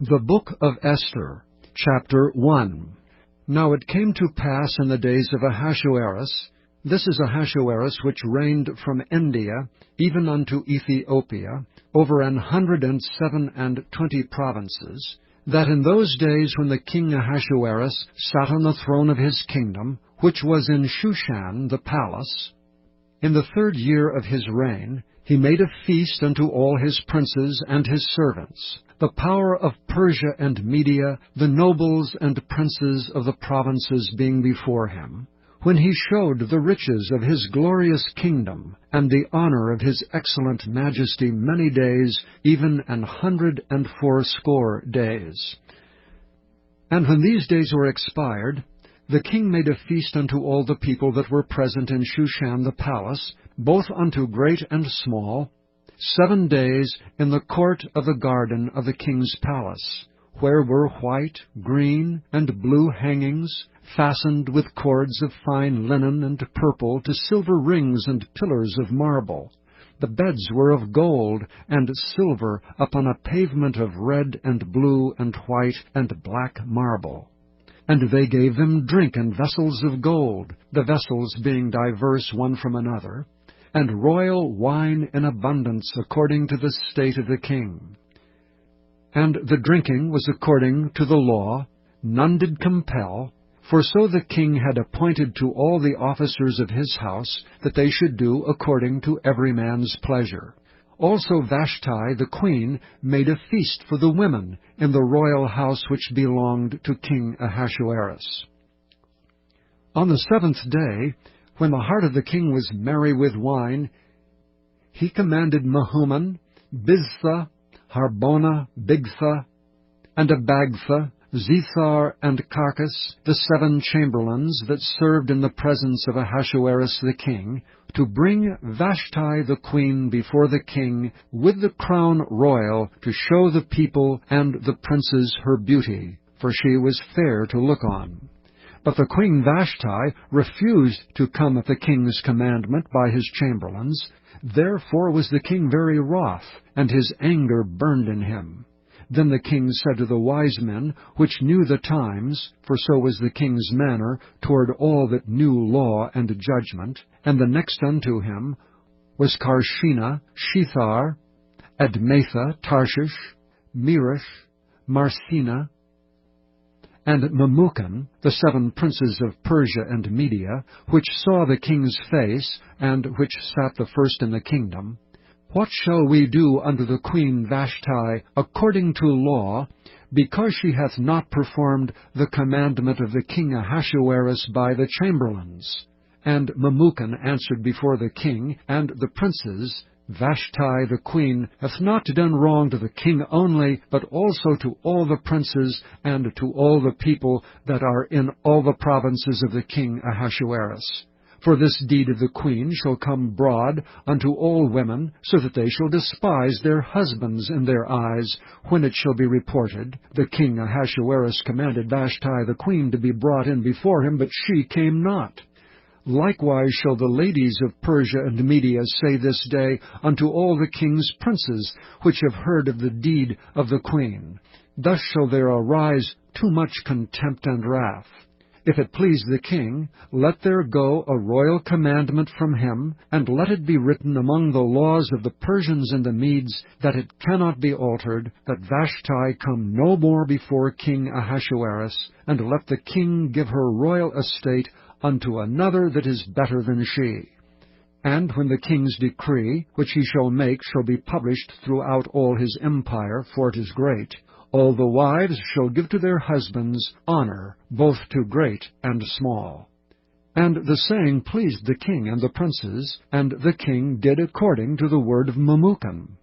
The Book of Esther, Chapter 1. Now it came to pass in the days of Ahasuerus, this is Ahasuerus which reigned from India even unto Ethiopia, over 127 provinces, that in those days when the king Ahasuerus sat on the throne of his kingdom, which was in Shushan the palace, in the 3rd year of his reign, he made a feast unto all his princes and his servants, the power of Persia and Media, the nobles and princes of the provinces being before him, when he showed the riches of his glorious kingdom, and the honor of his excellent majesty many days, even 180 days. And when these days were expired, the king made a feast unto all the people that were present in Shushan the palace, both unto great and small, 7 days in the court of the garden of the king's palace, where were white, green, and blue hangings, fastened with cords of fine linen and purple to silver rings and pillars of marble. The beds were of gold and silver upon a pavement of red and blue and white and black marble. And they gave them drink in vessels of gold, the vessels being diverse one from another, and royal wine in abundance according to the state of the king. And the drinking was according to the law, none did compel, for so the king had appointed to all the officers of his house, that they should do according to every man's pleasure. Also Vashti the queen made a feast for the women in the royal house which belonged to King Ahasuerus. On the 7th day, when the heart of the king was merry with wine, he commanded Mehuman, Biztha, Harbona, Bigtha, and Abagtha, Zethar, and Carcas, the 7 chamberlains that served in the presence of Ahasuerus the king, to bring Vashti the queen before the king with the crown royal, to show the people and the princes her beauty, for she was fair to look on. But the queen Vashti refused to come at the king's commandment by his chamberlains. Therefore was the king very wroth, and his anger burned in him. Then the king said to the wise men, which knew the times, for so was the king's manner toward all that knew law and judgment, and the next unto him was Carshena, Shethar, Admatha, Tarshish, Merish, Marsena, and Memucan, the 7 princes of Persia and Media, which saw the king's face, and which sat the first in the kingdom, what shall we do unto the queen Vashti according to law, because she hath not performed the commandment of the king Ahasuerus by the chamberlains? And Memucan answered before the king and the princes, Vashti the queen hath not done wrong to the king only, but also to all the princes and to all the people that are in all the provinces of the king Ahasuerus. For this deed of the queen shall come broad unto all women, so that they shall despise their husbands in their eyes, when it shall be reported, the king Ahasuerus commanded Vashti the queen to be brought in before him, but she came not. Likewise shall the ladies of Persia and Media say this day unto all the king's princes, which have heard of the deed of the queen. Thus shall there arise too much contempt and wrath. If it please the king, let there go a royal commandment from him, and let it be written among the laws of the Persians and the Medes, that it cannot be altered, that Vashti come no more before King Ahasuerus, and let the king give her royal estate unto another that is better than she. And when the king's decree, which he shall make, shall be published throughout all his empire, for it is great, all the wives shall give to their husbands honor, both to great and small. And the saying pleased the king and the princes, and the king did according to the word of Memucan.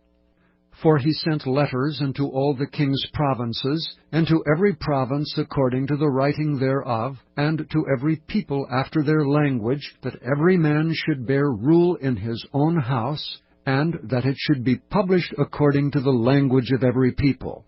For he sent letters into all the king's provinces, and to every province according to the writing thereof, and to every people after their language, that every man should bear rule in his own house, and that it should be published according to the language of every people.